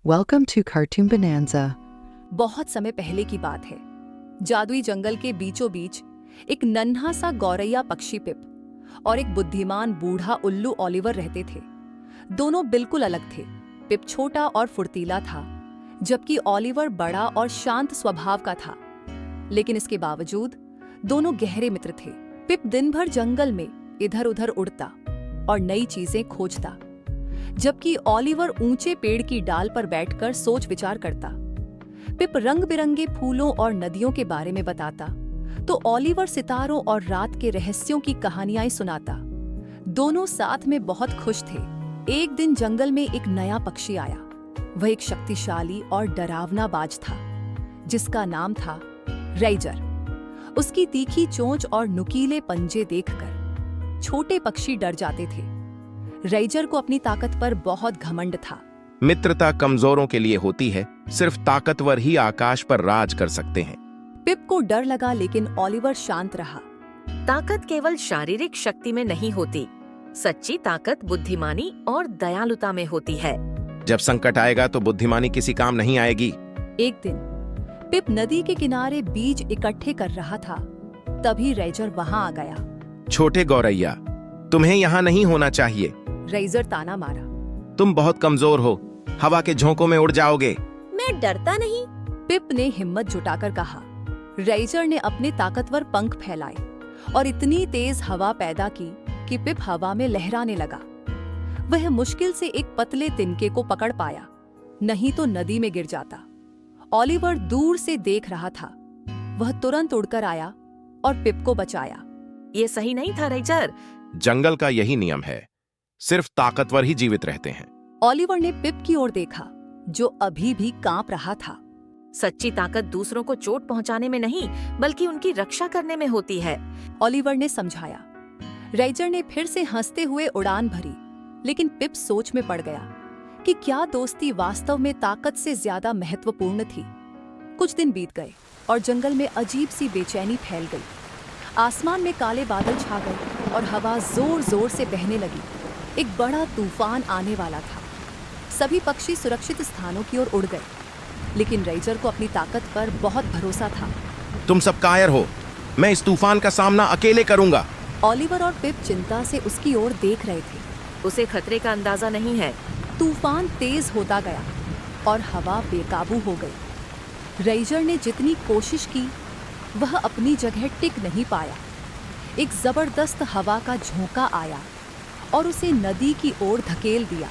Welcome to Cartoon Bonanza. बहुत समय पहले की बात है। जादुई जंगल के बीचों बीच एक नन्हा सा गौरैया पक्षी पिप और एक बुद्धिमान बूढ़ा उल्लू ओलिवर रहते थे। दोनों बिल्कुल अलग थे। पिप छोटा और फुर्तीला था, जबकि ओलिवर बड़ा और शांत स्वभाव का था। लेकिन इसके बावजूद दोनों गहरे मित्र थे। पिप दिन भर जंगल में इधर-उधर उड़ता और नई चीजें खोजता, जबकि ओलिवर ऊंचे पेड़ की डाल पर बैठकर सोच विचार करता। पिप रंग बिरंगे फूलों और नदियों के बारे में बताता, तो ओलिवर सितारों और रात के रहस्यों की कहानियां सुनाता। दोनों साथ में बहुत खुश थे। एक दिन जंगल में एक नया पक्षी आया। वह एक शक्तिशाली और डरावना बाज था, जिसका नाम था रेजर। उसकी तीखी चोंच और नुकीले पंजे देखकर छोटे पक्षी डर जाते थे। रेजर को अपनी ताकत पर बहुत घमंड था। मित्रता कमजोरों के लिए होती है, सिर्फ ताकतवर ही आकाश पर राज कर सकते हैं। पिप को डर लगा, लेकिन ओलिवर शांत रहा। ताकत केवल शारीरिक शक्ति में नहीं होती, सच्ची ताकत बुद्धिमानी और दयालुता में होती है। जब संकट आएगा तो बुद्धिमानी किसी काम नहीं आएगी। एक दिन पिप नदी के किनारे बीज इकट्ठे कर रहा था, तभी रेजर वहां आ गया। छोटे गौरैया, तुम्हें यहाँ नहीं होना चाहिए। रेजर ताना मारा। तुम बहुत कमजोर हो, हवा के झोंकों में उड़ जाओगे। मैं डरता नहीं। पिप ने हिम्मत जुटाकर कहा। रेजर ने अपने ताकतवर पंख फैलाए और इतनी तेज हवा पैदा की कि पिप हवा में लहराने लगा। वह मुश्किल से एक पतले तिनके को पकड़ पाया, नहीं तो नदी में गिर जाता। ओलिवर दूर से देख रहा था। वह तुरंत उड़कर आया और पिप को बचाया। ये सही नहीं था रेजर। जंगल का यही नियम है, सिर्फ ताकतवर ही जीवित रहते हैं। ओलिवर ने पिप की ओर देखा, जो अभी भी कांप रहा था। सच्ची ताकत दूसरों को चोट पहुंचाने में नहीं, बल्कि उनकी रक्षा करने में होती है। ओलिवर ने समझाया। रेजर ने फिर से हंसते हुए उड़ान भरी, लेकिन पिप सोच में पड़ गया कि क्या दोस्ती वास्तव में ताकत से ज्यादा महत्वपूर्ण थी। कुछ दिन बीत गए और जंगल में अजीब सी बेचैनी फैल गई। आसमान में काले बादल छा गए और हवा जोर जोर से बहने लगी। एक बड़ा तूफान आने वाला था। सभी पक्षी सुरक्षित स्थानों की ओर उड़ गए, लेकिन रेजर को अपनी ताकत पर बहुत भरोसा था। तुम सब कायर हो, मैं इस तूफान का सामना अकेले करूंगा। ओलिवर और पिप चिंता से उसकी ओर देख रहे थे। उसे खतरे का अंदाजा नहीं है। तूफान तेज होता गया और हवा बेकाबू हो गई। रेजर ने जितनी कोशिश की, वह अपनी जगह टिक नहीं पाया। एक जबरदस्त हवा का झोंका आया और उसे नदी की ओर धकेल दिया।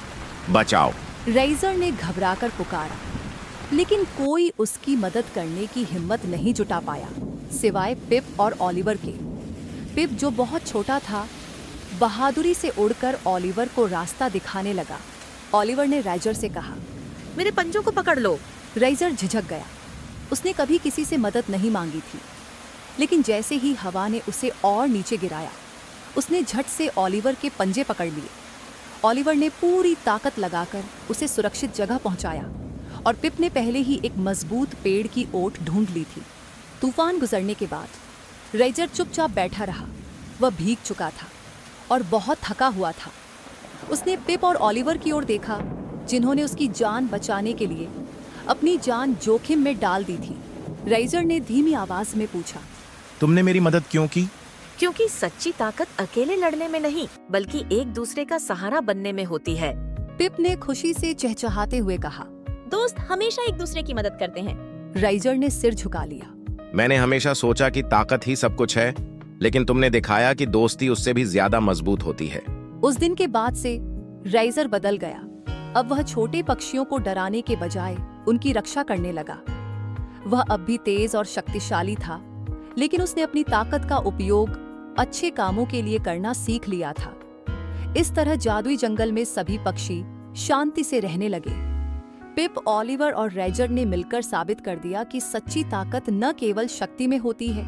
बचाओ! रेजर ने घबराकर पुकारा, लेकिन कोई उसकी मदद करने की हिम्मत नहीं जुटा पाया, सिवाय पिप और ओलिवर के। पिप, जो बहुत छोटा था, बहादुरी से उड़कर ओलिवर को रास्ता दिखाने लगा। ओलिवर ने रेजर से कहा, मेरे पंजों को पकड़ लो। रेजर झिझक गया। उसने कभी किसी से मदद नहीं मांगी थी, लेकिन जैसे ही हवा ने उसे और नीचे गिराया, उसने झट से ओलिवर के पंजे पकड़ लिए। ओलिवर ने पूरी ताकत लगाकर उसे सुरक्षित जगह पहुंचाया और पिप ने पहले ही एक मजबूत पेड़ की ओट ढूंढ ली थी। तूफान गुजरने के बाद रेजर चुपचाप बैठा रहा। वह भीग चुका था और बहुत थका हुआ था। उसने पिप और ओलिवर की ओर देखा, जिन्होंने उसकी जान बचाने के लिए अपनी जान जोखिम में डाल दी थी। रेजर ने धीमी आवाज में पूछा, तुमने मेरी मदद क्यों की? क्योंकि सच्ची ताकत अकेले लड़ने में नहीं, बल्कि एक दूसरे का सहारा बनने में होती है। पिप ने खुशी से चहचहाते हुए कहा, दोस्त हमेशा एक दूसरे की मदद करते हैं। रेजर ने सिर झुका लिया। मैंने हमेशा सोचा कि ताकत ही सब कुछ है, लेकिन तुमने दिखाया कि दोस्ती उससे भी ज्यादा मजबूत होती है। उस दिन के बाद से रेजर बदल गया। अब वह छोटे पक्षियों को डराने के बजाय उनकी रक्षा करने लगा। वह अब भी तेज और शक्तिशाली था, लेकिन उसने अपनी ताकत का उपयोग अच्छे कामों के लिए करना सीख लिया था। इस तरह जादुई जंगल में सभी पक्षी शांति से रहने लगे। पिप, ओलिवर और रेजर ने मिलकर साबित कर दिया कि सच्ची ताकत न केवल शक्ति में होती है,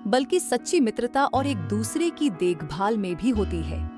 बल्कि सच्ची मित्रता और एक दूसरे की देखभाल में भी होती है।